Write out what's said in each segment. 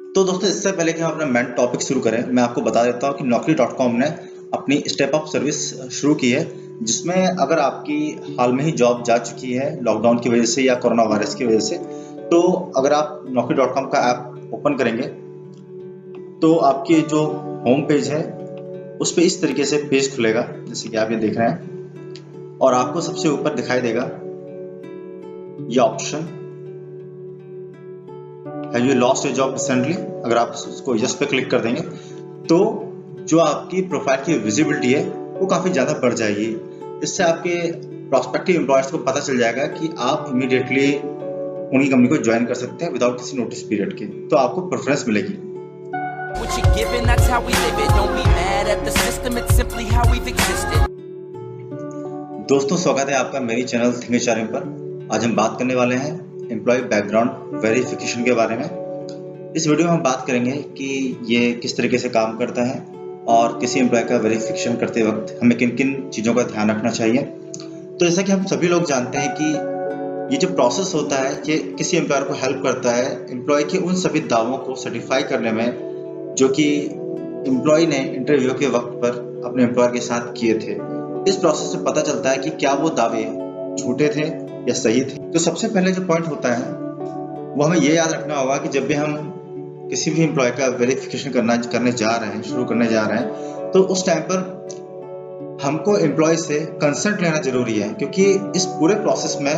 तो दोस्तों, इससे पहले कि हम अपना मेन टॉपिक शुरू करें, मैं आपको बता देता हूँ कि Naukri.com ने अपनी स्टेप अप सर्विस शुरू की है, जिसमें अगर आपकी हाल में ही जॉब जा चुकी है लॉकडाउन की वजह से या कोरोना वायरस की वजह से, तो अगर आप Naukri.com का ऐप ओपन करेंगे तो आपकी जो होम पेज है उस पर इस तरीके से पेज खुलेगा, जैसे कि आप ये देख रहे हैं, और आपको सबसे ऊपर दिखाई देगा ये option, have you lost your job recently. अगर आप उसको यस पे क्लिक कर देंगे तो जो आपकी प्रोफाइल की विजिबिलिटी है वो काफ़ी ज़्यादा बढ़ जाएगी। इससे आपके प्रोस्पेक्टिव एम्प्लॉयर्स को पता चल जाएगा कि आप इमीडिएटली उन्हीं कंपनी को ज्वाइन कर सकते हैं विदाउट किसी नोटिस पीरियड के, तो आपको प्रेफरेंस मिलेगी। दोस्तों, स्वागत है आपका मेरी चैनल थिंक एचआरएम पर। आज हम बात करने वाले हैं एम्प्लॉय बैकग्राउंड वेरिफिकेशन के बारे में। इस वीडियो में हम बात करेंगे कि ये किस तरीके से काम करता है और किसी एम्प्लॉय का वेरिफिकेशन करते वक्त हमें किन किन चीज़ों का ध्यान रखना चाहिए। तो जैसा कि हम सभी लोग जानते हैं कि ये जो प्रोसेस होता है ये किसी एम्प्लॉयर को हेल्प करता है एम्प्लॉय के उन सभी दावों को सर्टिफाई करने में जो कि एम्प्लॉय ने इंटरव्यू के वक्त पर अपने एम्प्लॉयर के साथ किए थे। इस प्रोसेस से पता चलता है कि क्या वो दावे झूठे थे या सही थे। तो सबसे पहले जो पॉइंट होता है वो हमें ये याद रखना होगा कि जब भी हम किसी भी एम्प्लॉय का वेरिफिकेशन करने जा रहे हैं, शुरू करने जा रहे हैं, तो उस टाइम पर हमको एम्प्लॉय से कंसेंट लेना जरूरी है, क्योंकि इस पूरे प्रोसेस में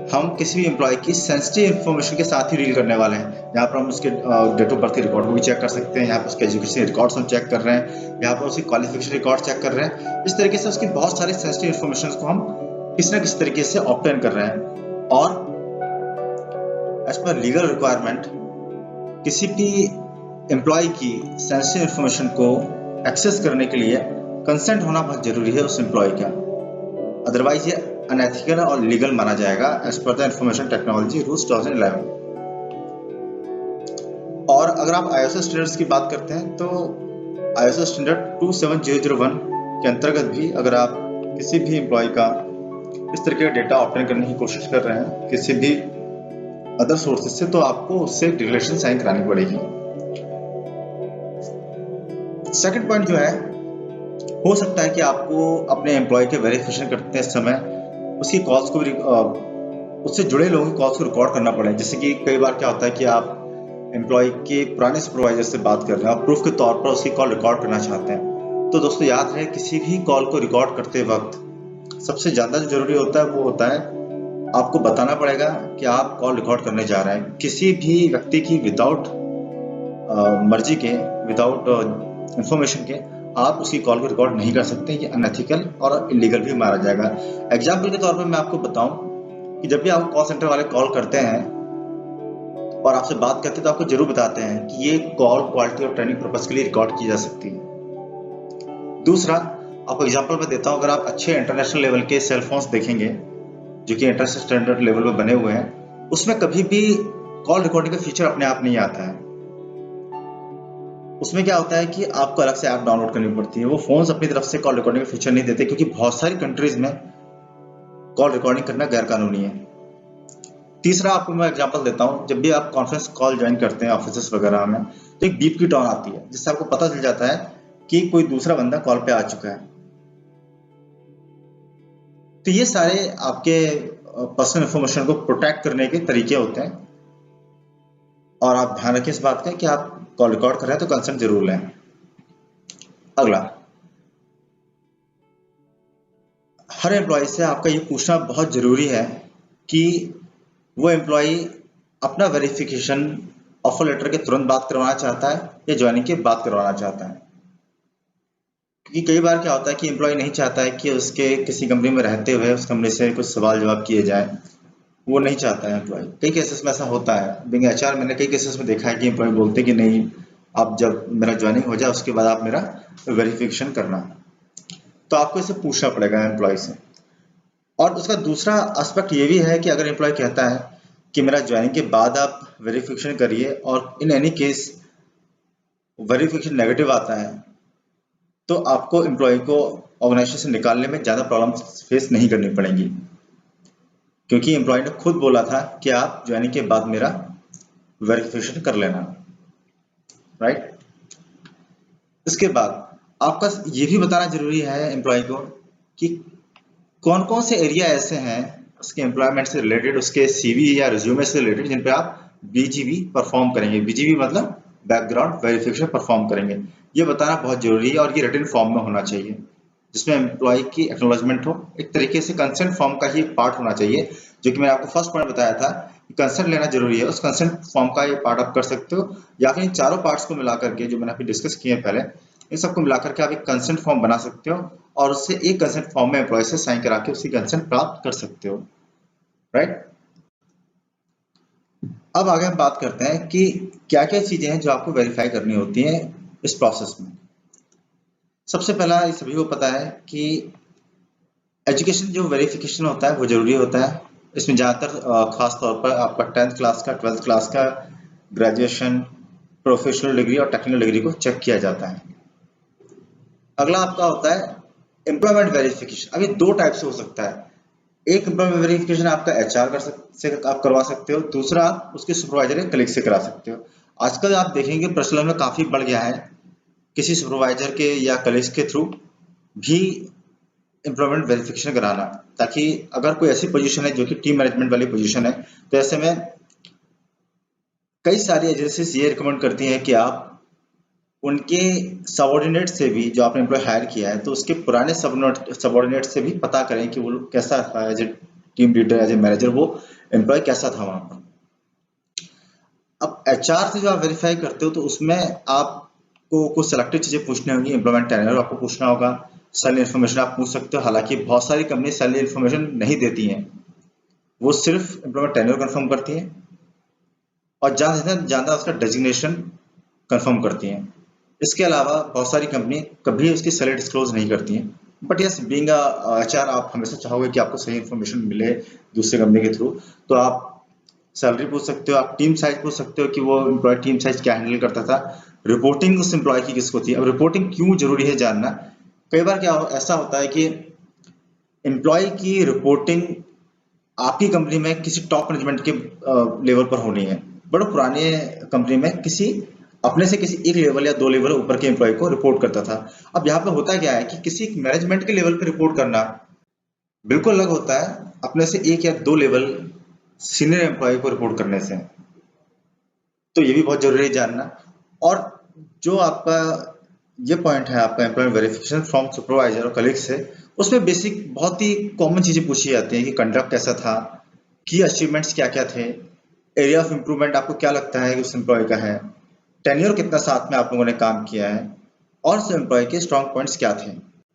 हम किसी भी एम्प्लॉय की सेंसिटिव इन्फॉर्मेशन के साथ ही डील करने वाले हैं। यहाँ पर हम उसके डेट ऑफ बर्थ के रिकॉर्ड को भी चेक कर सकते हैं, यहाँ पर उसके एजुकेशन रिकॉर्ड्स हम चेक कर रहे हैं, यहाँ पर उसकी क्वालिफिकेशन रिकॉर्ड चेक कर रहे हैं। इस तरीके से उसकी बहुत सारी सेंसिटिव इन्फॉर्मेशन को हम किसी न किसी तरीके से ऑब्टेन कर रहे हैं। और एज पर लीगल रिक्वायरमेंट किसी भी एम्प्लॉय की सेंसिटिव इन्फॉर्मेशन को एक्सेस करने के लिए कंसेंट होना बहुत जरूरी है उस एम्प्लॉय का, अदरवाइज ये अनएथिकल और लीगल माना जाएगा as per the information technology rules 2011। और अगर आप ISO स्टैंडर्ड्स की बात करते हैं तो ISO स्टैंडर्ड 27001 के अंतर्गत भी अगर आप किसी भी एम्प्लॉय का इस तरीके का डेटा ऑब्टेन करने की कोशिश कर रहे हैं किसी भी अदर सोर्सेज से, तो आपको उससे डिक्लेरेशन साइन करानी पड़ेगी। सेकंड पॉइंट जो है, हो सकता है कि आपको अपने एम्प्लॉय के वेरिफिकेशन करते समय उसकी कॉल्स को भी उससे जुड़े लोगों की कॉल्स को रिकॉर्ड करना पड़े। जैसे कि कई बार क्या होता है कि आप एम्प्लॉय के पुराने सुपरवाइजर से बात कर रहे हैं और प्रूफ के तौर पर उसकी कॉल रिकॉर्ड करना चाहते हैं। तो दोस्तों, याद रहे किसी भी कॉल को रिकॉर्ड करते वक्त सबसे ज़्यादा जो जरूरी होता है वो होता है आपको बताना पड़ेगा कि आप कॉल रिकॉर्ड करने जा रहे हैं। किसी भी व्यक्ति की विदाउट मर्जी के, विदाउट इंफॉर्मेशन के आप उसकी कॉल को रिकॉर्ड नहीं कर सकते। ये अनएथिकल और इलीगल भी माना जाएगा। एग्जाम्पल के तौर पर मैं आपको बताऊं कि जब भी आप कॉल सेंटर वाले कॉल करते हैं और आपसे बात करते हैं तो आपको जरूर बताते हैं कि ये कॉल क्वालिटी और ट्रेनिंग पर्पस के लिए रिकॉर्ड की जा सकती है। दूसरा, आपको एग्जाम्पल मैं देता हूँ, अगर आप अच्छे इंटरनेशनल लेवल के सेल फोन्स देखेंगे जो कि इंटरनेशनल स्टैंडर्ड लेवल पर बने हुए हैं, उसमें कभी भी कॉल रिकॉर्डिंग का फीचर अपने आप नहीं आता है। उसमें क्या होता है कि आपको अलग से ऐप डाउनलोड करनी पड़ती है। वो फोन्स अपनी तरफ से कॉल रिकॉर्डिंग का फीचर नहीं देते, क्योंकि बहुत सारी कंट्रीज में कॉल रिकॉर्डिंग करना गैर कानूनी है। तीसरा, आपको मैं एग्जांपल देता हूं, जब भी आप कॉन्फ्रेंस कॉल ज्वाइन करते हैं ऑफिस वगैरह में, तो एक बीप की टोन आती है जिससे आपको पता चल जाता है कि कोई दूसरा बंदा कॉल पे आ चुका है। तो ये सारे आपके पर्सनल इंफॉर्मेशन को प्रोटेक्ट करने के तरीके होते हैं, और आप ध्यान रखें इस बात का कि आप कॉल रिकॉर्ड कर रहे हैं तो कंसेंट जरूर लें। अगला, हर एम्प्लॉय से आपका ये पूछना बहुत जरूरी है कि वो एम्प्लॉय अपना वेरिफिकेशन ऑफर लेटर के तुरंत बाद करवाना चाहता है या ज्वाइनिंग के बाद करवाना चाहता है। क्योंकि कई बार क्या होता है कि एम्प्लॉय नहीं चाहता है कि उसके किसी कंपनी में रहते हुए उस कंपनी से कुछ सवाल जवाब किए जाए, वो नहीं चाहता है एम्प्लॉय। कई केसेस में ऐसा होता है। बीइंग HR मैंने कई केसेस में देखा है कि एम्प्लॉय बोलते कि नहीं, आप जब मेरा ज्वाइनिंग हो जाए उसके बाद आप मेरा वेरिफिकेशन करना। तो आपको इसे पूछना पड़ेगा एम्प्लॉय से। और उसका दूसरा एस्पेक्ट ये भी है कि अगर एम्प्लॉय कहता है कि मेरा ज्वाइनिंग के बाद आप वेरिफिकेशन करिए और in any case verification negative आता है, तो आपको एम्प्लॉय को ऑर्गेनाइजेशन से निकालने में ज़्यादा प्रॉब्लम फेस नहीं करनी पड़ेंगी, क्योंकि एम्प्लॉय ने खुद बोला था कि आप ज्वाइनिंग के बाद मेरा वेरिफिकेशन कर लेना। राइट। इसके बाद आपका ये भी बताना जरूरी है एम्प्लॉय को कि कौन कौन से एरिया ऐसे हैं उसके एम्प्लॉयमेंट से रिलेटेड, उसके सीवी या रिज्यूमे से रिलेटेड, जिन पे आप बीजीवी परफॉर्म करेंगे। बीजीवी मतलब बैकग्राउंड वेरिफिकेशन परफॉर्म करेंगे। ये बताना बहुत जरूरी है और ये रिटन फॉर्म में होना चाहिए, जिसमें एम्प्लॉय की एक्नॉलेजमेंट हो। एक तरीके से कंसेंट फॉर्म का ही पार्ट होना चाहिए, जो कि मैंने आपको फर्स्ट पॉइंट बताया था कि कंसेंट लेना जरूरी है। उस कंसेंट फॉर्म का ये पार्ट आप कर सकते हो, या फिर इन चारों पार्ट्स को मिला करके जो मैंने अभी डिस्कस किए हैं पहले, इन सबको मिलाकर के आप एक कंसेंट फॉर्म बना सकते हो और उससे एक कंसेंट फॉर्म में एम्प्लॉय से साइन करा के उसकी कंसेंट प्राप्त कर सकते हो, राइट। अब आगे हम बात करते हैं कि क्या क्या चीजें हैं जो आपको वेरीफाई करनी होती हैं इस प्रोसेस में। सबसे पहला ये सभी को पता है कि एजुकेशन जो वेरिफिकेशन होता है वो जरूरी होता है। इसमें ज़्यादातर खास तौर पर आपका 10th क्लास का, 12th क्लास का, ग्रेजुएशन, प्रोफेशनल डिग्री और टेक्निकल डिग्री को चेक किया जाता है। अगला आपका होता है एम्प्लॉयमेंट वेरिफिकेशन। अभी दो टाइप से हो सकता है। एक एम्प्लॉयमेंट वेरिफिकेशन आपका एचआर से आप करवा सकते हो, दूसरा आप उसके सुपरवाइजर या कलीग से करा सकते हो। आजकल आप देखेंगे प्रचलन में काफी बढ़ गया है किसी सुपरवाइजर के या कलीग्स के थ्रू भी एम्प्लॉयमेंट वेरिफिकेशन कराना, ताकि अगर कोई ऐसी पोजीशन है जो कि टीम मैनेजमेंट वाली पोजीशन है, तो ऐसे में कई सारी एजेंसीज ये रिकमेंड करती हैं कि आप उनके सबऑर्डिनेट से भी, जो आपने एम्प्लॉय हायर किया है तो उसके पुराने सबऑर्डिनेट से भी पता करें कि वो कैसा था as a team leader, as a manager, वो एम्प्लॉय कैसा था वहां पर। अब एचआर से जो आप वेरीफाई करते हो तो उसमें आपको कुछ सेलेक्टेड चीजें पूछनी होंगी। एम्प्लॉयमेंट टेन्योर आपको पूछना होगा, सैलरी इन्फॉर्मेशन आप पूछ सकते हो। हालांकि बहुत सारी कंपनी सैलरी इन्फॉर्मेशन नहीं देती हैं, वो सिर्फ एम्प्लॉयमेंट टेन्योर कंफर्म करती हैं और ज्यादा उसका डेजिग्नेशन कंफर्म करती हैं। इसके अलावा बहुत सारी कंपनी कभी उसकी सैलरी डिस्क्लोज नहीं करती हैं। बट यस, बीइंग एचआर आप हमेशा चाहोगे कि आपको सही इन्फॉर्मेशन मिले दूसरे कंपनी के थ्रू, तो आप सैलरी पूछ सकते हो, आप टीम साइज पूछ सकते हो कि वो एम्प्लॉय टीम साइज क्या हैंडल करता था, रिपोर्टिंग उस एम्प्लॉय की किसको थी। अब रिपोर्टिंग क्यों जरूरी है जानना, कई बार क्या ऐसा होता है कि एम्प्लॉय की रिपोर्टिंग आपकी कंपनी में किसी टॉप मैनेजमेंट के लेवल पर होनी है, बड़े पुराने कंपनी में किसी अपने से किसी एक लेवल या दो लेवल ऊपर के एम्प्लॉय को रिपोर्ट करता था। अब यहाँ पे होता क्या है कि किसी मैनेजमेंट के लेवल पे रिपोर्ट करना बिल्कुल अलग होता है अपने से एक या दो लेवल सीनियर एम्प्लॉय को रिपोर्ट करने से। तो ये भी बहुत जरूरी है जानना। और जो आपका ये पॉइंट है आपका एम्प्लॉयमेंट वेरिफिकेशन फ्रॉम सुपरवाइजर और कलीग से, उसमें बेसिक बहुत ही कॉमन चीजें पूछी जाती हैं कि कंडक्ट कैसा था, की अचीवमेंट्स क्या क्या थे, एरिया ऑफ इम्प्रूवमेंट आपको क्या लगता है कि उस एम्प्लॉय का है, टेन्योर कितना साथ में आप लोगों ने काम किया है, और उस एम्प्लॉय के स्ट्रॉन्ग पॉइंट्स क्या थे।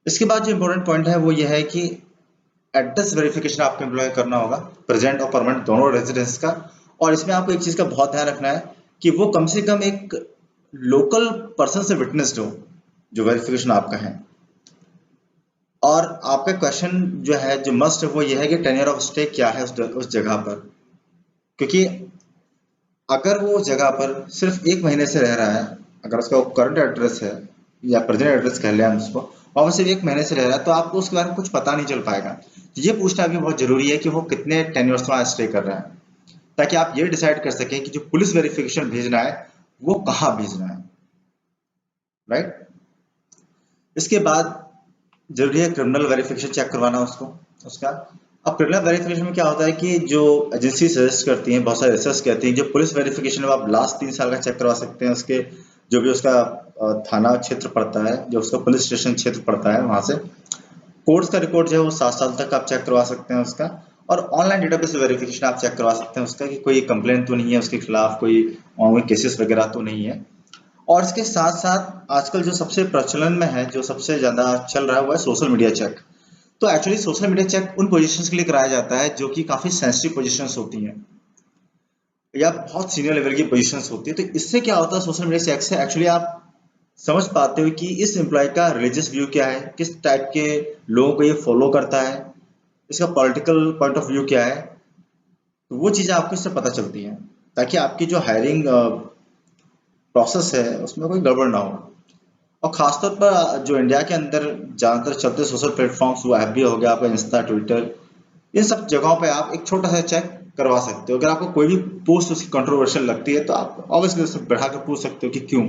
इसके बाद जो इम्पोर्टेंट पॉइंट है वो ये है कि एड्रेस वेरिफिकेशन आपको एम्प्लॉय करना होगा, प्रेजेंट और परमानेंट दोनों रेजिडेंस का। और इसमें आपको एक चीज का बहुत ध्यान रखना है कि वो कम से कम एक लोकल पर्सन से विटनेस्ड हो जो वेरिफिकेशन आपका है। और आपका क्वेश्चन जो है, जो मस्ट है, वो ये है कि टेन्योर ऑफ स्टे क्या है उस जगह पर। क्योंकि अगर वो उस जगह पर सिर्फ एक महीने से रह रहा है, अगर उसका करंट एड्रेस है या प्रेजेंट एड्रेस कह लें हम उसको, और वो सिर्फ एक महीने से रह रहा है, तो आपको उसके बारे में कुछ पता नहीं चल पाएगा। तो ये पूछना भी बहुत जरूरी है कि वो कितने टेन्योर्स वहां स्टे कर रहा है, ताकि आप ये डिसाइड कर सकें कि जो पुलिस वेरिफिकेशन भेजना है वो कहाँ भेजना है, राइट। इसके बाद जरूरी है क्रिमिनल वेरिफिकेशन चेक करवाना उसका। अब क्रिमिनल वेरिफिकेशन में क्या होता है कि जो एजेंसी सजेस्ट करती हैं, बहुत सारे रिसर्च कहती हैं, जो पुलिस वेरिफिकेशन है आप लास्ट 3 साल का चेक करवा सकते हैं। उसके जो भी उसका थाना क्षेत्र पड़ता है, जो उसका पुलिस स्टेशन क्षेत्र पड़ता है, वहां से कोर्ट्स का रिकॉर्ड जो है वो 7 साल तक आप चेक करवा सकते हैं उसका। और ऑनलाइन डेटाबेस वेरिफिकेशन आप चेक करवा सकते हैं उसका कि कोई कंप्लेंट तो नहीं है उसके खिलाफ, कोई ऑनलाइन केसेस वगैरह तो नहीं है। और इसके साथ साथ आजकल जो सबसे प्रचलन में है, जो सबसे ज्यादा चल रहा है, वो है सोशल मीडिया चेक। तो एक्चुअली सोशल मीडिया चेक उन पोजीशंस के लिए कराया जाता है जो कि काफी सेंसिटिव पोजीशंस होती हैं या बहुत सीनियर लेवल की पोजीशंस होती है। तो इससे क्या होता है, सोशल मीडिया चेक से एक्चुअली आप समझ पाते हो कि इस एम्प्लॉय का रिलीजियस व्यू क्या है, किस टाइप के लोगों को ये फॉलो करता है, इसका पॉलिटिकल पॉइंट ऑफ व्यू क्या है। तो वो चीजें आपको इससे पता चलती हैं, ताकि आपकी जो हायरिंग प्रोसेस है उसमें कोई गड़बड़ ना हो। और खासतौर पर जो इंडिया के अंदर ज्यादातर चलते सोशल प्लेटफॉर्म्स, वो एफबी हो गया आपका, इंस्टा, ट्विटर, इन सब जगहों पे आप एक छोटा सा चेक करवा सकते हो। अगर आपको कोई भी पोस्ट उसकी कंट्रोवर्शियल लगती है तो आप ऑब्वियसली उससे बढ़ा कर पूछ सकते हो कि क्यों,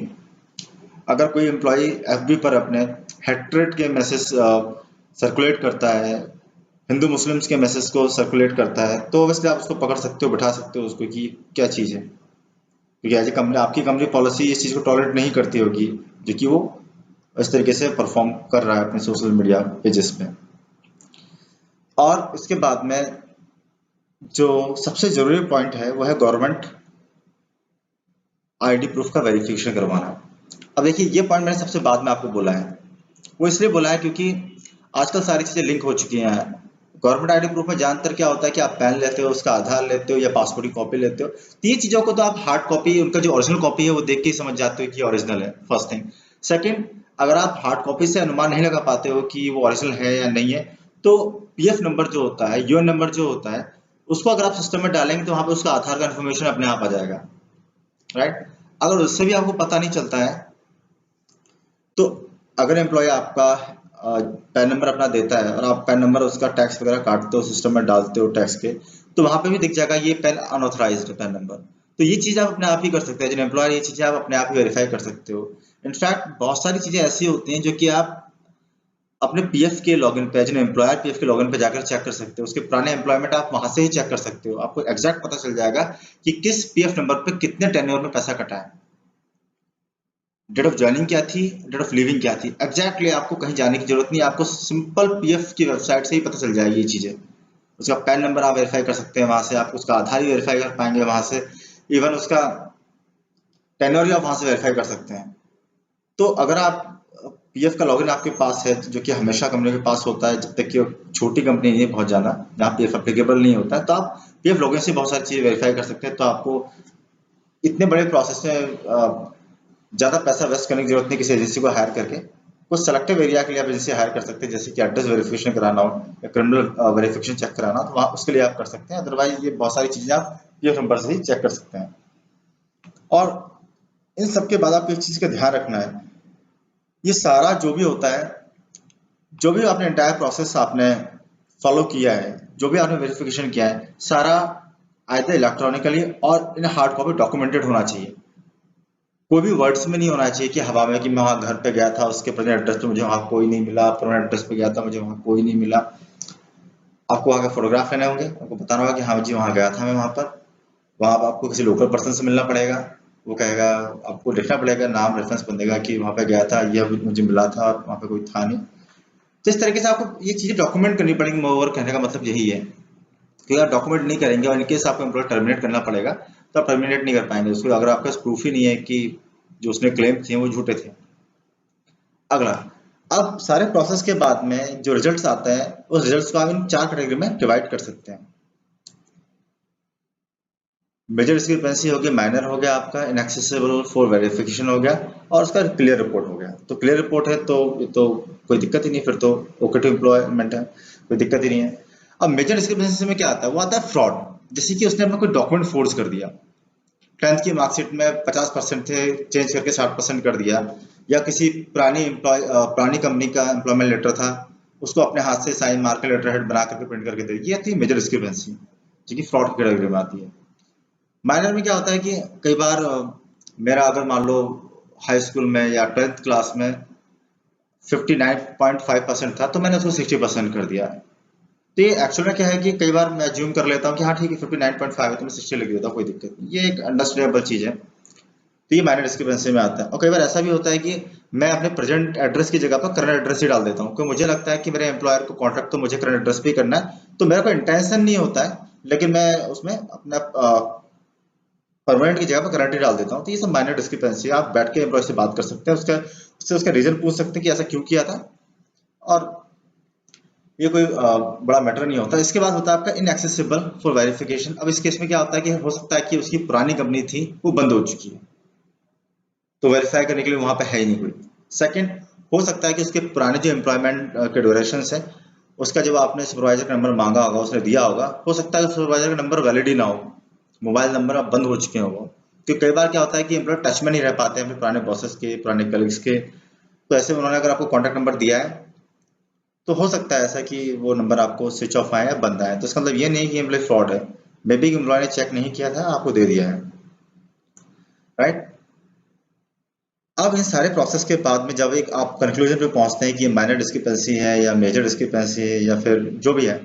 अगर कोई एम्प्लॉय एफबी पर अपने हेट्रेड के मैसेज सर्कुलेट करता है, हिंदू मुस्लिम्स के मैसेज को सर्कुलेट करता है, तो ऑब्वियसली आप उसको पकड़ सकते हो, बिठा सकते हो उसको कि क्या चीज़ है, क्योंकि एज ए कंपनी आपकी कंपनी पॉलिसी इस चीज़ को टॉलरेट नहीं करती होगी जो कि वो इस तरीके से परफॉर्म कर रहा है अपने सोशल मीडिया पेजेस पे। और इसके बाद में जो सबसे जरूरी पॉइंट है वो है गवर्नमेंट आईडी प्रूफ का वेरिफिकेशन करवाना। अब देखिए ये पॉइंट मैंने सबसे बाद में आपको बोला है, वो इसलिए बोला है क्योंकि आजकल सारी चीजें लिंक हो चुकी हैं। गवर्नमेंट आईडी प्रूफ में ज्यादातर क्या होता है कि आप पैन लेते हो, उसका आधार लेते हो या पासपोर्ट की कॉपी लेते हो, तो ये चीजों को तो आप हार्ड कॉपी, उनका जो ओरिजिनल कॉपी है वो देख के ही समझ जाते हो कि ओरिजिनल है, फर्स्ट थिंग। सेकंड, अगर आप हार्ड कॉपी से अनुमान नहीं लगा पाते हो कि वो ओरिजिनल है या नहीं है, तो पीएफ नंबर जो होता है, यूएन नंबर जो होता है, उसको अगर आप सिस्टम में डालेंगे तो वहां पे उसका आधार का इन्फॉर्मेशन अपने आप आ जाएगा, राइट। अगर उससे भी आपको पता नहीं चलता है, तो अगर एम्प्लॉय आपका पैन नंबर अपना देता है और आप पैन नंबर उसका टैक्स वगैरह काटते हो, सिस्टम में डालते हो टैक्स के, तो वहां पे भी दिख जाएगा ये पैन अनऑथराइज्ड पैन नंबर। तो ये चीज आप अपने आप ही कर सकते हैं, जिन एम्प्लॉयर, ये चीजें आप अपने आप ही वेरीफाई कर सकते हो। इनफैक्ट बहुत सारी चीजें ऐसी होती हैं जो कि आप अपने पीएफ के लॉगिन पे, जिन एम्प्लॉयर पीएफ के लॉगिन पे जाकर चेक कर सकते हो, उसके पुराने एम्प्लॉयमेंट आप वहां से ही चेक कर सकते हो, आपको एग्जैक्ट पता चल जाएगा कि किस पीएफ नंबर पे कितने टेन्योर में पैसा कटा है, डेट ऑफ ज्वाइनिंग क्या थी, डेट ऑफ लिविंग क्या थी, एग्जैक्टली आपको कहीं जाने की जरूरत नहीं, आपको सिंपल पीएफ की वेबसाइट से ही पता चल जाएगी ये चीजें। उसका पैन नंबर आप वेरीफाई कर सकते हैं वहां से, आप उसका आधार ही वेरीफाई कर पाएंगे वहां से, इवन उसका टेन्योर आप वहां से वेरीफाई कर सकते हैं। तो अगर आप पीएफ का लॉगिन आपके पास है, जो कि हमेशा कंपनी के पास होता है, जब तक कि छोटी कंपनी नहीं पहुंच जाना जहाँ पीएफ एप्लीकेबल नहीं होता है, तो आप पीएफ लॉगिन से बहुत सारी चीजें वेरीफाई कर सकते हैं। तो आपको इतने बड़े प्रोसेस में ज्यादा पैसा वेस्ट करने की जरूरत नहीं किसी एजेंसी को हायर करके। कुछ सेलेक्टिव एरिया के लिए आप एजेंसी हायर कर सकते हैं, जैसे कि एड्रेस वेरिफिकेशन कराना हो या क्रिमिनल वेरिफिकेशन चेक कराना हो, तो वहाँ उसके लिए आप कर सकते हैं। अदरवाइज ये बहुत सारी चीजें आप पीएफ नंबर से ही चेक कर सकते हैं। और इन सब के बाद आपको एक चीज का ध्यान रखना है, ये सारा जो भी होता है, जो भी आपने एंटायर प्रोसेस आपने फॉलो किया है, जो भी आपने वेरिफिकेशन किया है, सारा आइदर इलेक्ट्रॉनिकली और इन हार्ड कॉपी डॉक्यूमेंटेड होना चाहिए। कोई भी वर्ड्स में नहीं होना चाहिए कि हवा में कि मैं वहाँ घर पे गया था, उसके प्रेजेंट एड्रेस पे मुझे वहाँ कोई नहीं मिला, प्रेजेंट एड्रेस पे गया था मुझे वहाँ कोई नहीं मिला। आपको वहाँ के फोटोग्राफ लेने होंगे, आपको बताना होगा कि हाँ जी वहाँ गया था मैं, वहाँ पर, वहाँ पर आपको किसी लोकल पर्सन से मिलना पड़ेगा, वो कहेगा, आपको लिखना पड़ेगा, नाम रेफरेंस बनेगा कि वहाँ पे गया था, यह मुझे मिला था और वहाँ पे कोई था नहीं। तो इस तरीके से आपको ये चीजें डॉक्यूमेंट करनी पड़ेंगी। मोर कहने का मतलब यही है कि आप डॉक्यूमेंट नहीं करेंगे और इनकेस आपको एम्प्लॉय टर्मिनेट करना पड़ेगा, तो आप टर्मिनेट नहीं कर पाएंगे उसको, अगर आपके पास प्रूफ ही नहीं है कि जो उसने क्लेम थे वो झूठे थे। अगला, अब सारे प्रोसेस के बाद में जो रिजल्ट्स आते हैं, उस रिजल्ट्स को आप इन 4 कैटेगरी में डिवाइड कर सकते हैं। मेजर डिस्क्रिपेंसी हो गया, माइनर हो गया, आपका इनएक्सेसिबल फॉर वेरिफिकेशन हो गया, और उसका क्लियर रिपोर्ट हो गया। तो क्लियर रिपोर्ट है तो ये तो कोई दिक्कत ही नहीं, फिर तो ओके टू एम्प्लॉयमेंट है, कोई दिक्कत ही नहीं है। अब मेजर डिस्क्रिपेंसी में क्या आता है, वो आता है फ्रॉड, जैसे कि उसने अपना कोई डॉक्यूमेंट फोर्ज कर दिया, 10th की मार्कशीट में 50% थे, चेंज करके 60% कर दिया, या किसी पुरानी कंपनी का एम्प्लॉयमेंट लेटर था, उसको अपने हाथ से साइन मार के लेटर हेड बना करके प्रिंट करके दे, ये थी मेजर डिस्क्रिपेंसी, जो कि फ्रॉड की कैटेगरी में आती है। माइनर में क्या होता है कि कई बार मेरा अगर मान लो हाई स्कूल में या 10th क्लास में 59.5% था, तो मैंने उसको 60% कर दिया। तो ये एक्चुअल में क्या है कि कई बार मैं अज्यूम कर लेता हूँ कि हाँ ठीक है 59.5 है तो मैं 60 लिख देता हूँ, कोई दिक्कत नहीं, ये एक अंडरस्टैंडेबल चीज है। तो ये माइनर डिस्क्रिपेंसी में आता है। और कई बार ऐसा भी होता है कि मैं अपने प्रेजेंट एड्रेस की जगह पर करंट एड्रेस ही डाल देता हूँ, क्योंकि मुझे लगता है कि मेरे एम्प्लॉयर को कॉन्ट्रैक्ट तो मुझे करंट एड्रेस पे ही करना है, तो मेरा कोई इंटेंशन नहीं होता है, लेकिन मैं उसमें अपना परमानेंट की जगह पर करंट ही डाल देता हूँ। तो ये सब माइनर डिस्क्रिपेंसी, आप बैठ के एम्प्लॉय से बात कर सकते हैं, उसका रीजन पूछ सकते हैं कि ऐसा क्यों किया था, और ये कोई बड़ा मैटर नहीं होता। इसके बाद होता है आपका इनएक्सेसिबल फॉर वेरिफिकेशन। अब इस केस में क्या होता है कि हो सकता है कि उसकी पुरानी कंपनी थी वो बंद हो चुकी है, तो वेरीफाई करने के लिए वहां पे है ही नहीं कोई। सेकंड, हो सकता है कि उसके पुराने जो एम्प्लॉयमेंट के ड्यूरेशन है, उसका जब आपने सुपरवाइजर का नंबर मांगा होगा, उसने दिया होगा, हो सकता है सुपरवाइजर का नंबर वैलिड ही ना हो, मोबाइल नंबर अब बंद हो चुके हो वो। तो कई बार क्या होता है कि एम्प्लॉय टच में नहीं रह पाते हैं अपने पुराने बॉसेस के, पुराने कलीग्स के, तो ऐसे में उन्होंने अगर आपको कॉन्टैक्ट नंबर दिया है, तो हो सकता है ऐसा कि वो नंबर आपको स्विच ऑफ आए या बंद आए। तो इसका मतलब ये नहीं कि एम्प्लॉय फ्रॉड है, मे बी एम्प्लॉय ने चेक नहीं किया था, आपको दे दिया है, राइट। अब इन सारे प्रोसेस के बाद में जब एक आप कंक्लूजन पे पहुंचते हैं कि ये माइनर डिस्क्रिपेंसी है या मेजर डिस्क्रिपेंसी है या फिर जो भी है,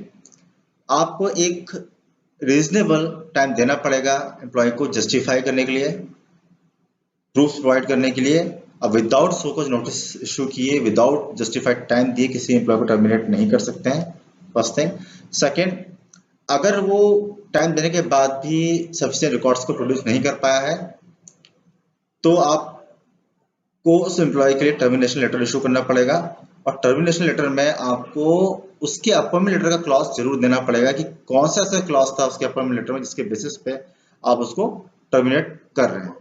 आपको एक रीजनेबल टाइम देना पड़ेगा एम्प्लॉय को जस्टिफाई करने के लिए, प्रूफ प्रोवाइड करने के लिए। अब without show cause notice issue किए, विदाउट जस्टिफाइड टाइम दिए किसी एम्प्लॉय को टर्मिनेट नहीं कर सकते हैं, फर्स्ट थिंग। सेकेंड, अगर वो टाइम देने के बाद भी सफिशिएंट रिकॉर्ड्स को प्रोड्यूस नहीं कर पाया है तो आपको उस एम्प्लॉय के लिए टर्मिनेशन लेटर इशू करना पड़ेगा। और टर्मिनेशन लेटर में आपको उसके अपॉइंटमेंट लेटर का क्लॉज जरूर देना पड़ेगा कि कौन सा ऐसा क्लॉज था उसके अपॉइंटमेंट लेटर में जिसके बेसिस पे आप उसको टर्मिनेट कर रहे हैं।